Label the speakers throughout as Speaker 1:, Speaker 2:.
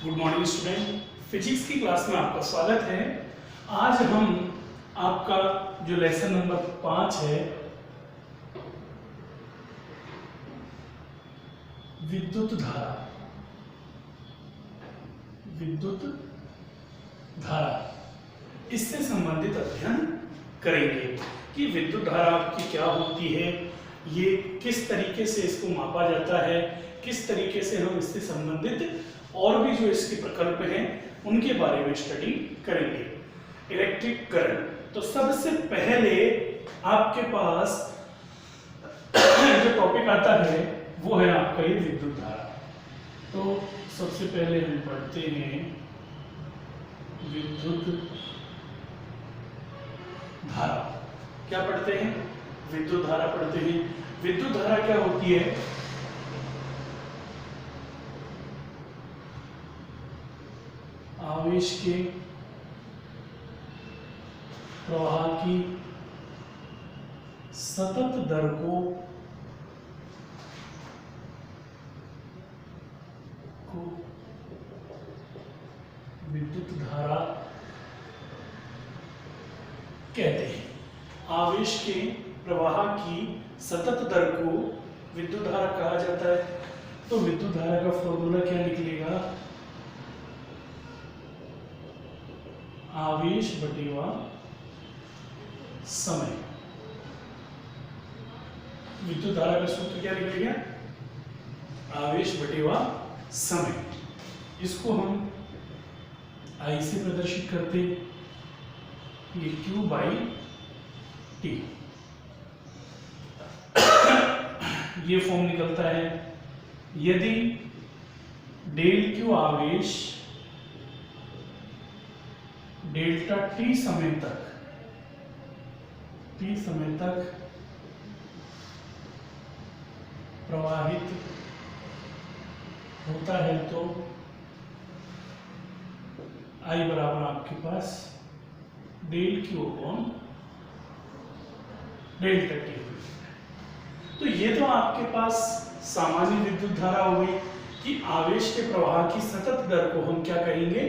Speaker 1: Good morning student, physics की class में आपका स्वागत है। आज हम आपका जो लेसन नंबर 5 है विद्युत धारा इससे संबंधित अध्ययन करेंगे कि विद्युत धारा आपकी क्या होती है, ये किस तरीके से इसको मापा जाता है, किस तरीके से हम इससे संबंधित और भी जो इसके प्रकल्प हैं उनके बारे में स्टडी करेंगे। इलेक्ट्रिक करंट, तो सबसे पहले आपके पास जो टॉपिक आता है वो है आपका ये विद्युत धारा। तो सबसे पहले हम पढ़ते हैं विद्युत धारा। क्या पढ़ते हैं? विद्युत धारा पढ़ते हैं। विद्युत धारा क्या होती है? आवेश के प्रवाह की सतत दर को विद्युत धारा कहते हैं। आवेश के प्रवाह की सतत दर को विद्युत धारा कहा जाता है। तो विद्युत धारा का फॉर्मूला क्या निकलेगा? आवेश बटेवा समय। विद्युत धारा का सूत्र क्या निकलेगा? आवेश बटेवा समय। इसको हम आई से प्रदर्शित करते हैं, ये Q बाई टी। ये फॉर्म निकलता है यदि डेल Q आवेश डेल्टा टी समय तक प्रवाहित होता है तो I बराबर आपके पास del Q upon delta T. तो ये तो आपके पास सामान्य विद्युत धारा हो गई कि आवेश के प्रवाह की सतत दर को हम क्या कहेंगे?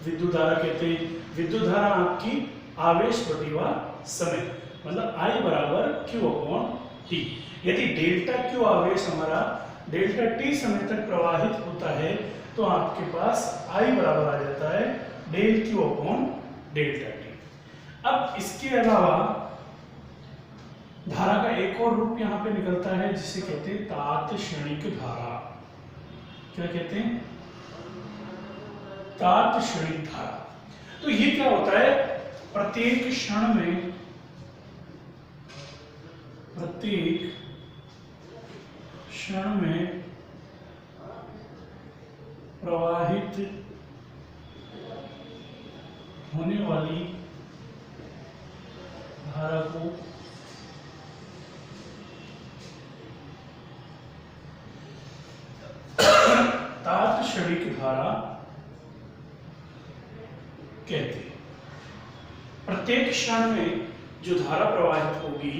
Speaker 1: विद्युत धारा कहते हैं। विद्युत धारा आपकी आवेश बटेवा समय, मतलब I बराबर Q अपॉन टी। यदि डेल्टा Q आवेश हमारा डेल्टा टी समय तक प्रवाहित होता है तो आपके पास I बराबर आ जाता है del Q upon delta T. अब इसके अलावा धारा का एक और रूप यहाँ पे निकलता है जिसे कहते हैं तात्क्षणिक धारा। क्या कहते हैं? तात्क्षणिक धारा। तो ये क्या होता है? प्रत्येक क्षण में प्रवाहित होने वाली धारा को तात्क्षणिक धारा कहते हैं। प्रत्येक क्षण में जो धारा प्रवाहित होगी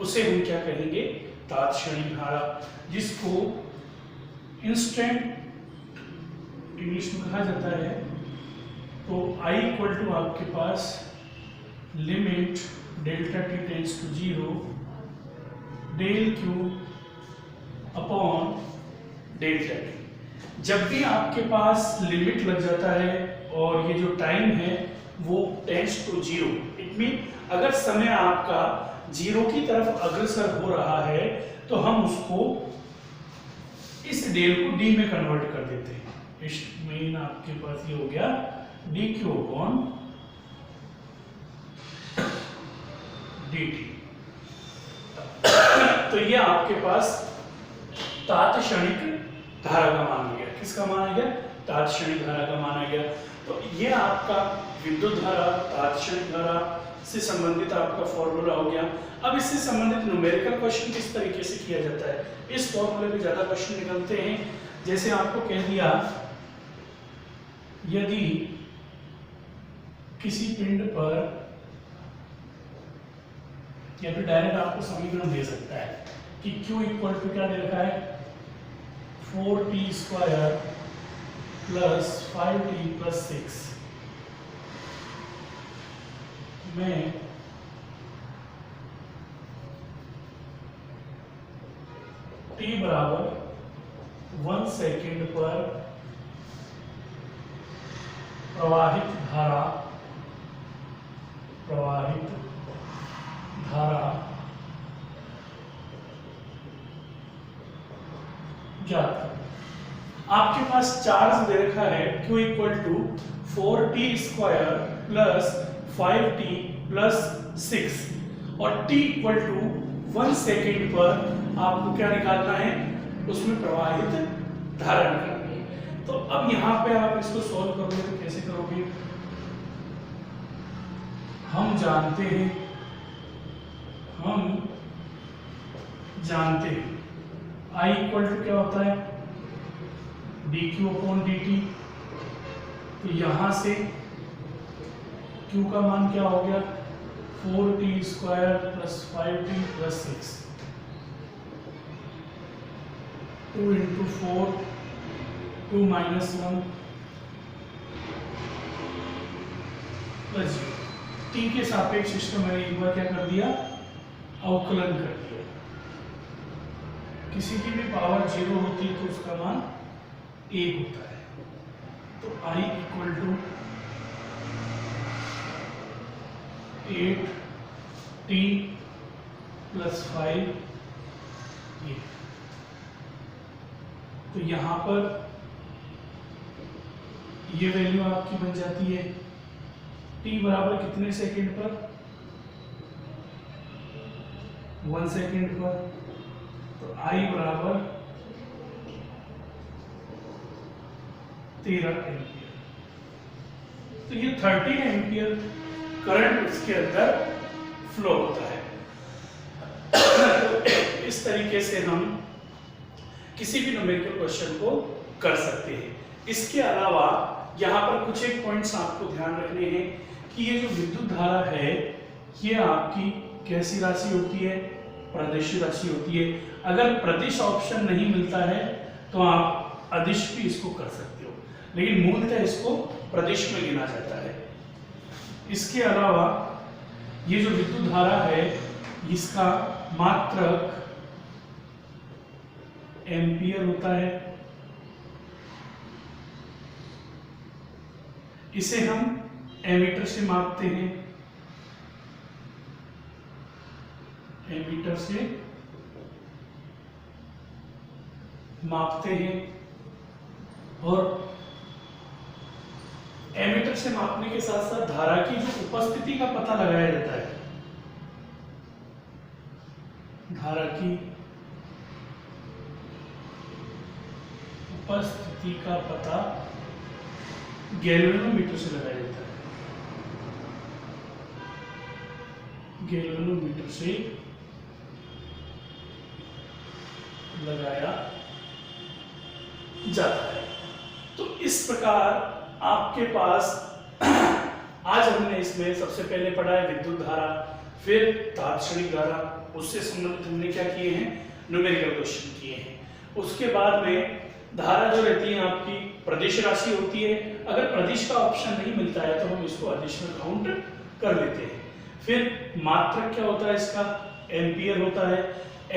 Speaker 1: उसे हम क्या कहेंगे? तात्क्षणिक धारा, जिसको इंस्टेंट इंग्लिश में कहा जाता है। तो I इक्वल टू आपके पास limit delta T tends to 0 del Q upon delta T. जब भी आपके पास लिमिट लग जाता है और ये जो टाइम है वो टेंड्स टू 0, इट मीन अगर समय आपका 0 की तरफ अग्रसर हो रहा है तो हम उसको इस डेल को डी में कन्वर्ट कर देते हैं। इस में आपके पास ये हो गया dq अपॉन dt। तो ये आपके पास तात्क्षणिक धारा का मान आ गया। किसका मान आ गया? तात्क्षणिक धारा का मान आ गया। तो ये आपका विद्युत धारा, तात्क्षणिक धारा से संबंधित आपका फॉर्मूला हो गया। अब इससे संबंधित न्यूमेरिकल क्वेश्चन किस तरीके से किया जाता है? इस फॉर्मूले में ज्यादा क्वेश्चन निकलते हैं। जैसे आपको कह दिया यदि किसी पिंड पर, या फिर डायरेक्ट आपको समीकरण दे सकता है कि Q इक्वल टू क्या दे रखा है? 4t² प्लस 5t प्लस 6 में t बराबर 1 सेकेंड पर प्रवाहित धारा ज्ञात करें। आपके पास चार्ज दे रखा है Q equal to 4t square plus 5t plus 6 और t इक्वल टू 1 सेकेंड पर आपको क्या निकालना है, उसमें प्रवाहित धारा निकालनी है। तो अब यहाँ पे आप इसको सॉल्व करोगे तो कैसे करोगे? हम जानते हैं I इक्वल टू क्या होता है, dq अपॉन dt। तो यहां से q का मान क्या हो गया, 4t square plus 5t plus 6, 2 into 4, 2 minus 1 plus 0। t के सापेक्ष सिस्टम मैंने एक बार क्या कर दिया, अवकलन कर दिया। किसी की भी पावर 0 होती है तो उसका मान 1 होता है। तो I equal to 8t plus 5 8। तो यहां पर ये वैल्यू आपकी बन जाती है t बराबर कितने सेकंड पर, 1 सेकंड पर। तो I बराबर 13 एम्पियर। तो ये 13 एम्पियर करंट उसके अंदर फ्लो होता है। तो इस तरीके से हम किसी भी न्यूमेरिकल क्वेश्चन को कर सकते हैं। इसके अलावा यहाँ पर कुछ एक पॉइंट्स आपको ध्यान रखने हैं कि ये जो विद्युत धारा है ये आपकी कैसी राशि होती है, प्रादेशिक राशि होती है। अगर प्रदिश ऑप्शन नहीं मिलता है तो आप अदिश भी इसको कर सकते हो, लेकिन मूलतः इसको प्रदिश में गिना जाता है। इसके अलावा ये जो विद्युत धारा है इसका मात्रक एम्पियर होता है। इसे हम एमीटर से मापते हैं, एमीटर से मापते हैं और एमीटर से मापने के साथ साथ धारा की जो उपस्थिति का पता लगाया जाता है, धारा की उपस्थिति का पता गैल्वेनोमीटर से लगाया जाता है, गैल्वेनोमीटर से लगाया जाता है। तो इस प्रकार आपके पास आज हमने इसमें सबसे पहले पढ़ा है विद्युत धारा, फिर तात्क्षणिक धारा, उससे संबंधित हमने क्या किए हैं, न्यूमेरिकल क्वेश्चन किए हैं। उसके बाद में धारा जो रहती है आपकी प्रदिश राशि होती है। अगर प्रदिश का ऑप्शन नहीं मिलता है तो हम इसको अदिश में काउंट कर लेते हैं। फिर मात्रक क्या होता है इसका, एम्पियर होता है।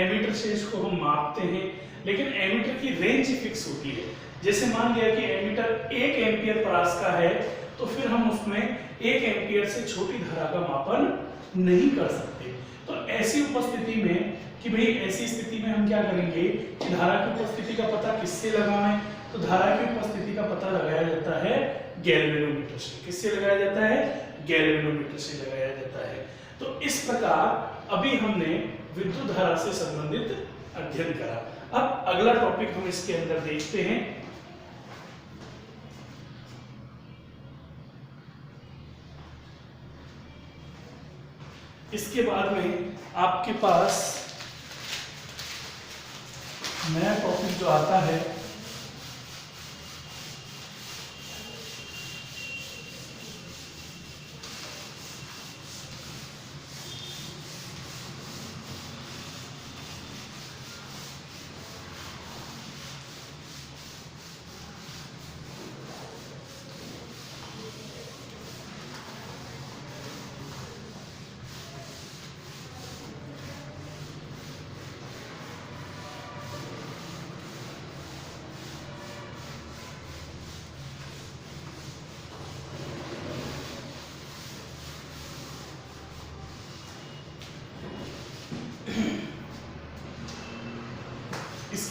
Speaker 1: एमीटर से इसको हम मापते हैं, लेकिन एमीटर की रेंज फिक्स होती है। जैसे मान लिया कि एमीटर 1 एम्पियर परास का है तो फिर हम उसमें 1 एम्पियर से छोटी धारा का मापन नहीं कर सकते। तो ऐसी उपस्थिति में कि भाई ऐसी स्थिति में हम क्या करेंगे कि धारा की उपस्थिति का पता किससे लगाएं, तो धारा की उपस्थिति का पता लगाया जाता है गैल्वेनोमीटर से। किससे लगाया जाता है, गैल्वेनोमीटर से लगाया जाता है। तो इस प्रकार अभी हमने विद्युत धारा से संबंधित अध्ययन करा। अब अगला टॉपिक हम इसके अंदर देखते हैं। इसके बाद में आपके पास नया टॉपिक जो आता है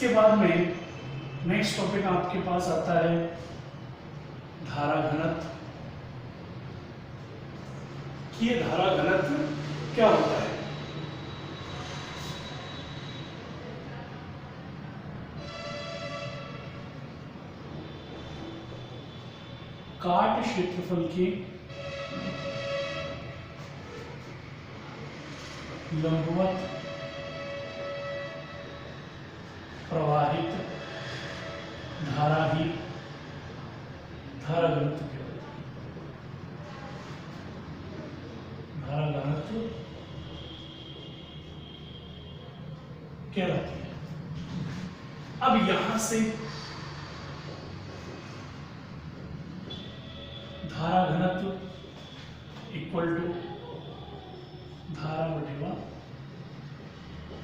Speaker 1: इसके बाद में नेक्स्ट टॉपिक आपके पास आता है धारा घनत्व। कि ये धारा घनत्व क्या होता है। काट क्षेत्रफल के लंबवत प्रवाहित धारा ही धारा घनत्व कहलाती है। धारा घनत्व कहलाती है। अब यहां से धारा घनत्व इक्वल टू धारा बटेगा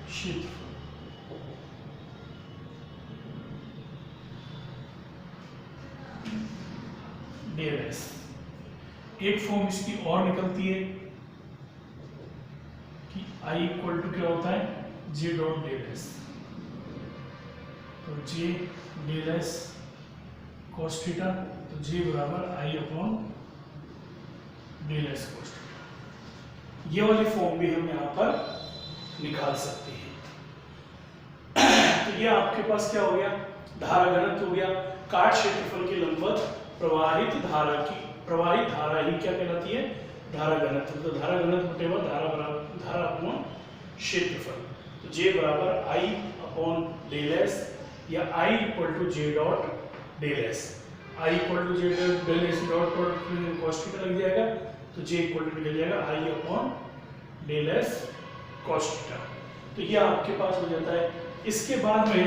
Speaker 1: क्षेत्रफल। डेल्स एक फॉर्म इसकी और निकलती है कि I इक्वल टू क्या होता है J डॉट डेल एस। तो J del S cos theta, तो J बराबर I upon del S cos theta. ये वाली फॉर्म भी हम यहाँ पर निकाल सकते हैं। तो ये आपके पास क्या हो गया, धारा घनत्व हो गया। काट क्षेत्रफल के लंबवत प्रवाहित धारा ही क्या कहलाती है, धारा घनत्व। तो धारा घनत्व बटेगा धारा अपॉन क्षेत्रफल। तो J बराबर I अपॉन डेल एस या I equal to J dot del S. I equal to J dot del S dot cos theta लग जाएगा। तो J इक्वल टू निकल जाएगा I upon del S cos theta. तो ये आपके पास हो जाता है। इसके बाद में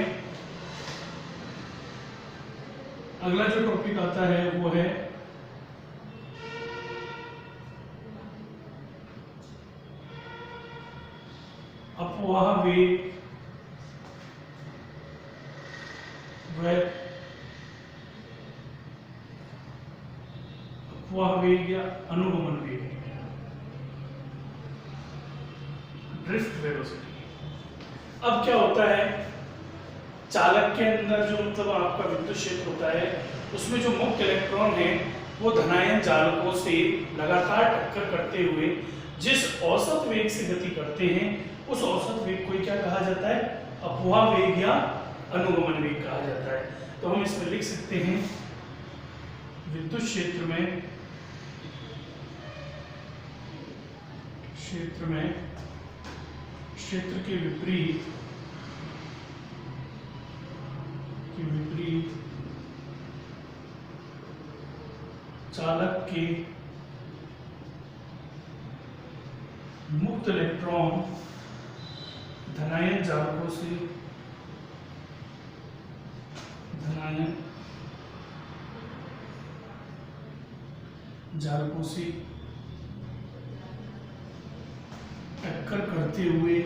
Speaker 1: अगला जो टॉपिक आता है वो है अपवाह वेग व अपवाह वेग या अनुगमन वेग, ड्रिफ्ट वेलोसिटी। अब क्या होता है, चालक के अंदर जो मतलब आपका विद्युत क्षेत्र होता है उसमें जो मुक्त इलेक्ट्रॉन है वो धनायन चालकों से लगातार टक्कर करते हुए जिस औसत वेग से गति करते हैं उस औसत वेग को क्या कहा जाता है, अपवाह वेग या अनुगमन वेग कहा जाता है। तो हम इसमें लिख सकते हैं विद्युत क्षेत्र में क्षेत्र के विपरीत चालक के मुक्त इलेक्ट्रॉन धनायन चालकों से टक्कर करते हुए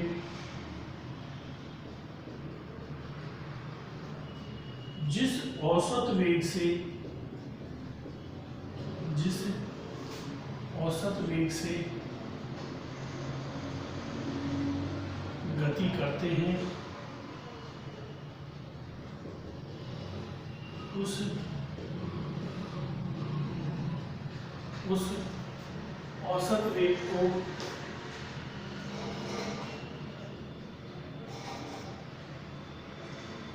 Speaker 1: जिस औसत वेग से गति करते हैं उस औसत वेग को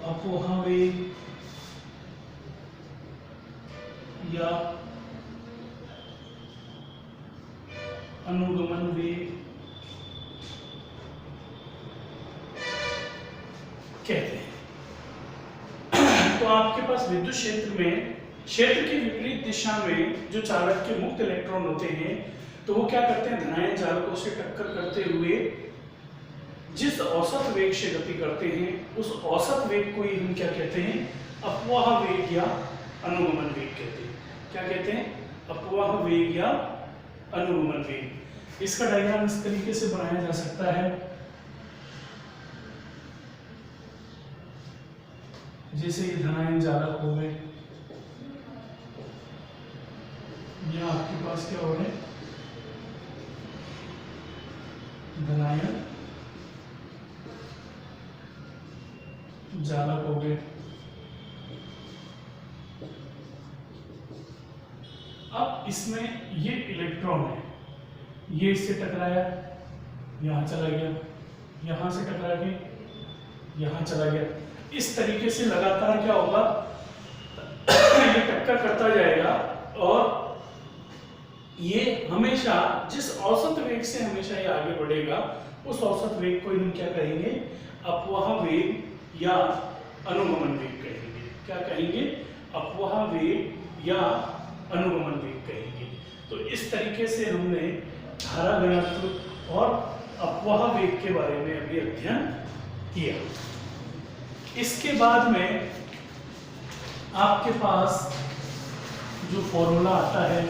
Speaker 1: अपवाह वेग या अनुगमन वेग कहते हैं। तो आपके पास विद्युत क्षेत्र में क्षेत्र की विपरीत दिशा में जो चालक के मुक्त इलेक्ट्रॉन होते हैं तो वो क्या करते हैं, धनायन चालकों से टक्कर करते हुए जिस औसत वेग से गति करते हैं उस औसत वेग को ही हम क्या कहते हैं, अपवाह वेग या अनुगमन वेग कहते हैं। क्या कहते हैं, अपवाह वेग या अनुगमन वेग। इसका डायग्राम इस तरीके से बनाया जा सकता है, जैसे ये धनायन चालक हो गए, यहाँ आपके पास क्या हो रहे हैं, धनायन जालक हो गए। अब इसमें ये इलेक्ट्रॉन है, ये इससे टकराया, यहाँ चला गया, यहाँ से टकरा के यहाँ चला गया। इस तरीके से लगातार क्या होगा, ये टक्कर करता जाएगा और ये हमेशा जिस औसत वेग से हमेशा ये आगे बढ़ेगा उस औसत वेग को हम क्या कहेंगे, अपवाह वेग या अनुगमन वेग कहेंगे। क्या कहेंगे, अपवाह वेग या अनुगमन वेग कहेंगे। तो इस तरीके से हमने धारा घनत्व और अपवाह वेग के बारे में अभी अध्ययन किया। इसके बाद में आपके पास जो फॉर्मूला आता है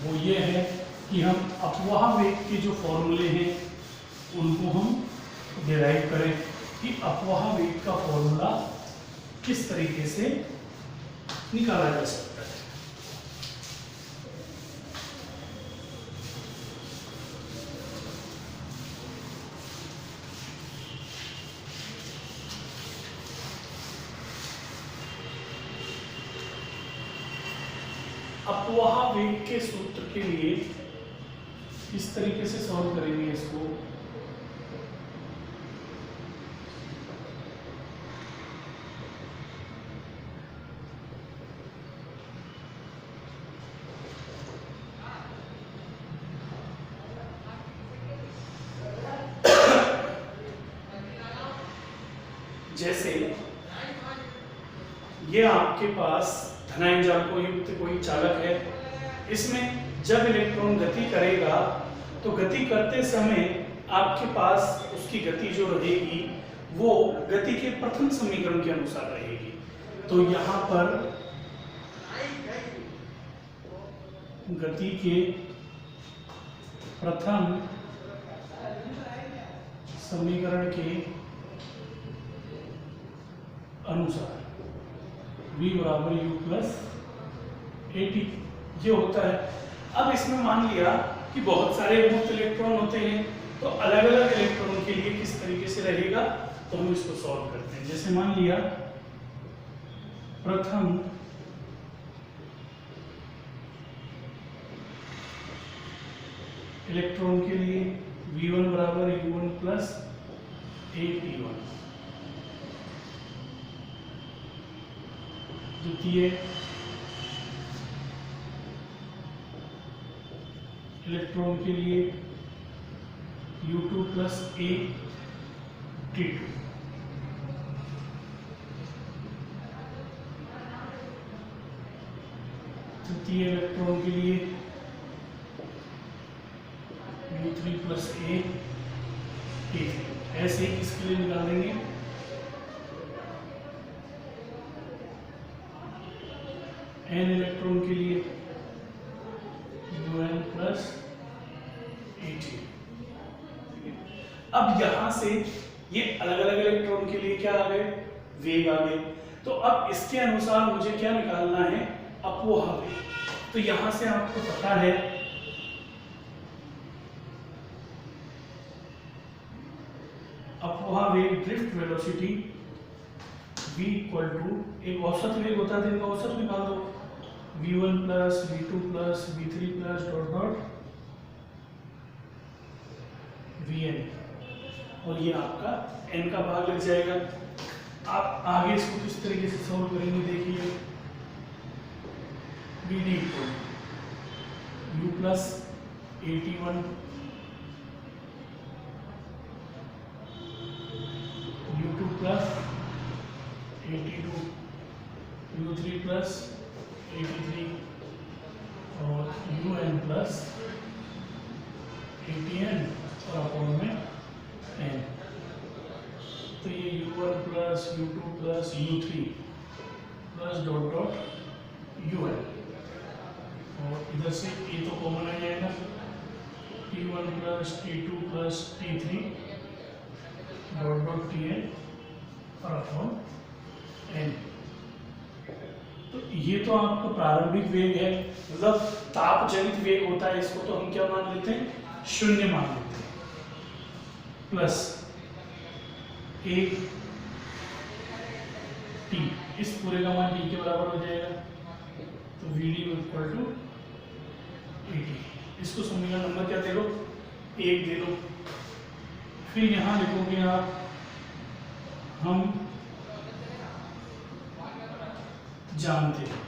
Speaker 1: वो ये है कि हम अपवाह वेग के जो फॉर्मूले हैं उनको हम डिराइव करें कि अपवाह वेग का फॉर्मूला किस तरीके से निकाला जा सकता है। अपवाह वेग के सूत्र के लिए इस तरीके से सॉल्व करेंगे इसको। जैसे ये आपके पास धनायन जालकों युक्त कोई चालक है, इसमें जब इलेक्ट्रॉन गति करेगा तो गति करते समय आपके पास उसकी गति जो रहेगी वो गति के प्रथम समीकरण के अनुसार रहेगी। तो यहाँ पर गति के प्रथम समीकरण के अनुसार v बराबर u प्लस at ये होता है। अब इसमें मान लिया कि बहुत सारे मुक्त इलेक्ट्रॉन होते हैं तो अलग अलग इलेक्ट्रॉन के लिए किस तरीके से रहेगा, तो हम इसको सॉल्व करते हैं। जैसे मान लिया प्रथम इलेक्ट्रॉन के लिए v1 बराबर u1 प्लस at1, द्वितीय इलेक्ट्रॉन के लिए u2 प्लस at2, तृतीय इलेक्ट्रॉन के लिए u3 प्लस at3। ऐसे ही किसके लिए निकाल देंगे, n इलेक्ट्रॉन के लिए un प्लस at। अब यहां से ये अलग अलग इलेक्ट्रॉन के लिए क्या आ गए, वेग आ गए। तो अब इसके अनुसार मुझे क्या निकालना है, अपवाह वेग। तो यहां से आपको पता है अपवाह वेग drift velocity v equal to एक औसत वेग होता है, इनका औसत निकाल दो, v1 plus v2 plus v3 plus dot dot vn, और ये आपका n का भाग लग जाएगा। आप आगे इसको किस तरीके से सॉल्व करेंगे देखिए, vd equal u plus at1 u2 plus at2 u3 plus at3 और un प्लस atn और अपॉन में n। तो ये u1 plus u2 plus u3 plus dot dot un, और इधर से a तो कॉमन आ जाएगा, t1 plus t2 plus t3 dot dot tn और अपॉन n। तो ये तो आपका प्रारंभिक वेग है, मतलब ताप जनित वेग होता है, इसको तो हम क्या मान लेते हैं, शून्य मान लेते हैं, प्लस एक टी, इस पूरे का मान टी के बराबर हो जाएगा, तो V D equal to A T. इसको समीकरण नंबर क्या दे लो, 1 दे लो। फिर यहाँ लिखोगे आप, हम जानते हैं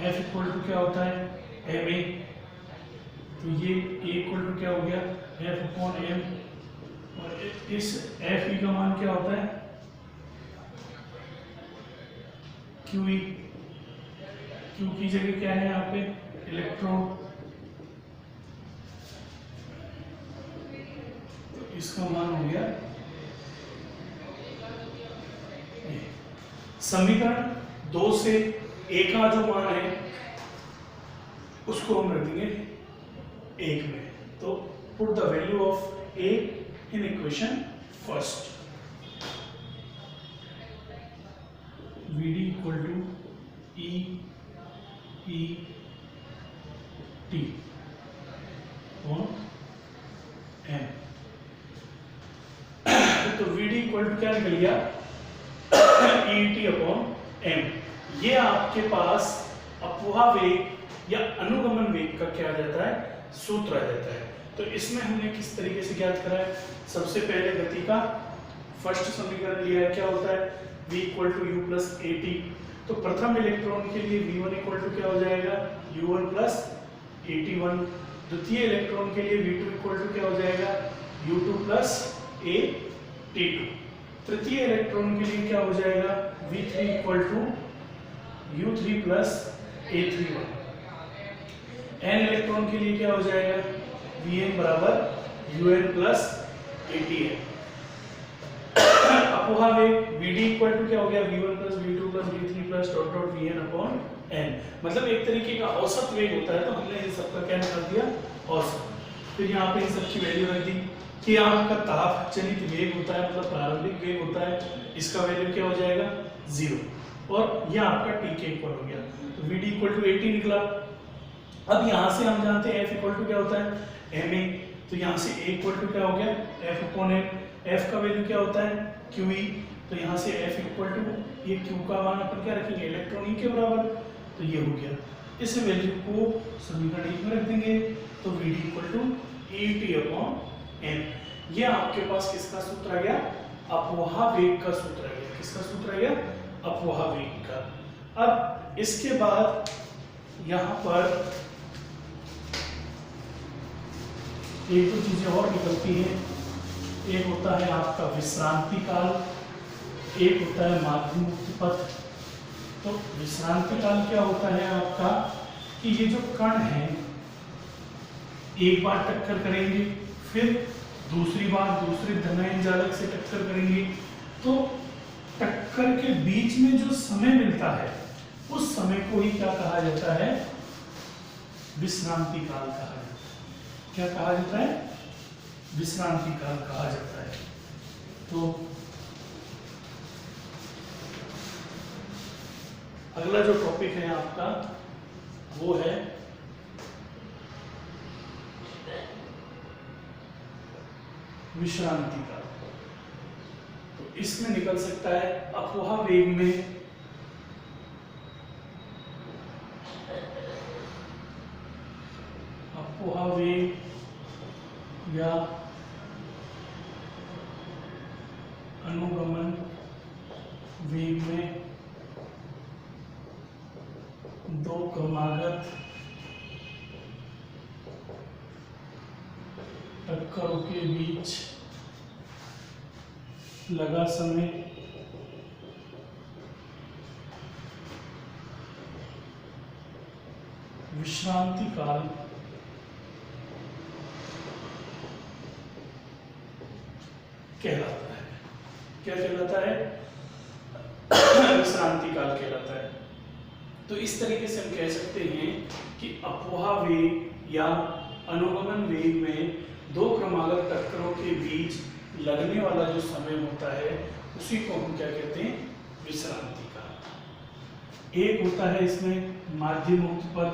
Speaker 1: F इक्वल टू क्या होता है, एम ए, तो ये A इक्वल टू क्या हो गया, F अपॉन एम, और इस एफ ई का मान क्या होता है, क्यू ई, क्यू की जगह क्या है यहाँ पे, इलेक्ट्रॉन, तो इसका मान हो गया। समीकरण 2 से ए का जो मान है उसको हम रख देंगे 1 में, तो put the value of A in equation first, V D equal to E T on M, तो वी डी इक्वल टू क्या निकल गया, ई टी अपॉन एम। ये आपके पास अपवाह वेग या अनुगमन वेग का क्या आ जाता है, सूत्र आ जाता है। तो इसमें हमने किस तरीके से ज्ञात करा है, सबसे पहले गति का फर्स्ट समीकरण लिया है, क्या होता है, v equal to U plus A T. तो प्रथम इलेक्ट्रॉन के लिए v1 इक्वल टू क्या हो जाएगा, u1 प्लस AT1। द्वितीय इलेक्ट्रॉन के लिए v2 इक्वल टू क्या हो जाएगा, u2 प्लस AT2। तृतीय इलेक्ट्रॉन के लिए क्या हो जाएगा, v3 equal to u3 plus A31। n electron के लिए क्या हो जाएगा, vn बराबर un प्लस ATn। अपवाह वेग vd इक्वल टू क्या हो गया, v1 plus v2 plus v3 plus dot dot vn upon n, मतलब एक तरीके का औसत वेग होता है। तो हमने इन सबका क्या निकाल दिया, औसत। फिर यहाँ पे इन सबकी वैल्यू रख दी कि आपका ताप जनित वेग होता है, मतलब प्रारंभिक वेग होता है, इसका वैल्यू क्या हो जाएगा 0, और यह आपका टी के इक्वल हो गया, तो वी डी इक्वल टू 80 निकला। अब यहाँ से हम जानते हैं एफ इक्वल टू क्या होता है, एम ए, तो यहाँ से ए इक्वल टू क्या हो गया, एफ अपॉन एम, एफ का वैल्यू क्या होता है, क्यू ई, तो यहाँ से एफ इक्वल टू, ये क्यू का मान अपन क्या रखेंगे, इलेक्ट्रॉन ई के बराबर, तो ये हो गया। इस वैल्यू को समीकरण 1 में रख देंगे, तो V D equal to E T upon M. ये आपके पास किसका सूत्र आ गया, अपवाह वेग का सूत्र आ गया। किसका सूत्र आ गया, अपवाह वेग का। अब इसके बाद यहाँ पर एक दो चीजें और निकलती हैं। एक होता है आपका विश्रांति काल, एक होता है माध्य मुक्त पथ। तो विश्रांति काल क्या होता है आपका, कि ये जो कण है एक बार टक्कर करेंगे, फिर दूसरी बार दूसरे धनायन जालक से टक्कर करेंगे, तो टक्कर के बीच में जो समय मिलता है उस समय को ही क्या कहा जाता है, विश्रांति काल कहा जाता है। क्या कहा जाता है, विश्रांति काल कहा जाता है। तो अगला जो टॉपिक है आपका वो है विश्रांति काल। तो इसमें निकल सकता है अपवाह वेग में अपवाह वेग या अनुगमन वेग में दो क्रमागत टक्करों के बीच लगा समय विश्रांति काल कहलाता है। क्या कहलाता है, विश्रांति काल कहलाता है। तो इस तरीके से हम कह सकते हैं कि अपवाह वेग या अनुगमन वेग में दो क्रमागत टक्करों के बीच लगने वाला जो समय होता है उसी को हम क्या कहते हैं, विश्रांति काल। एक होता है इसमें माध्य मुक्त पथ।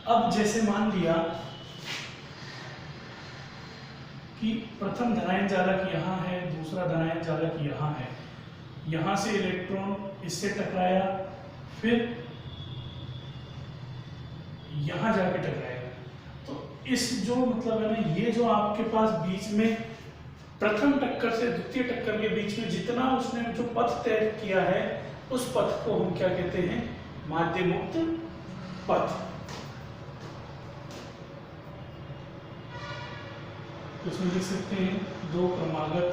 Speaker 1: अब जैसे मान लिया कि प्रथम धनायन जालक यहाँ है, दूसरा धनायन जालक यहाँ है, यहाँ से इलेक्ट्रॉन इससे टकराया, फिर यहाँ जाके टकराएगा। तो इस जो मतलब है ना, ये जो आपके पास बीच में प्रथम टक्कर से द्वितीय टक्कर के बीच में जितना उसने जो पथ तय किया है, उस पथ को हम क्या कहते हैं? माध्य मुक्त पथ। इसमें लिख सकते हैं दो क्रमागत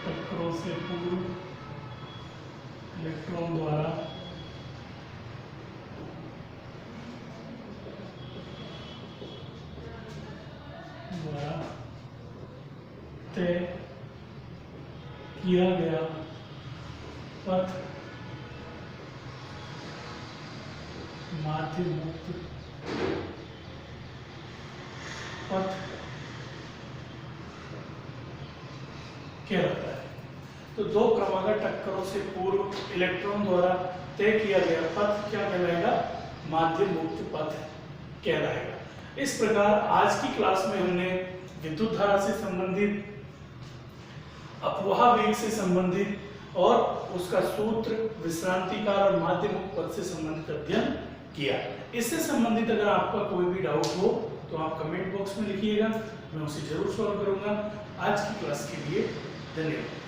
Speaker 1: टक्करों से पूर्व इलेक्ट्रॉन द्वारा तय किया गया पथ माध्य मुक्त पथ कहलाता है। तो दो क्रमागत टक्करों से पूर्व इलेक्ट्रॉन द्वारा तय किया गया पथ क्या कहलाएगा? माध्य मुक्त पथ कहलाएगा। इस प्रकार आज की क्लास में हमने विद्युत धारा से संबंधित, अपवाह वेग से संबंधित और उसका सूत्र, विश्रांति काल और माध्य मुक्त पथ से संबंधित अध्ययन किया। इससे संबंधित अगर आपका कोई भी डाउट हो तो आप कमेंट बॉक्स में लिखिएगा, मैं उसे जरूर सॉल्व करूंगा। आज की क्लास के लिए धन्यवाद।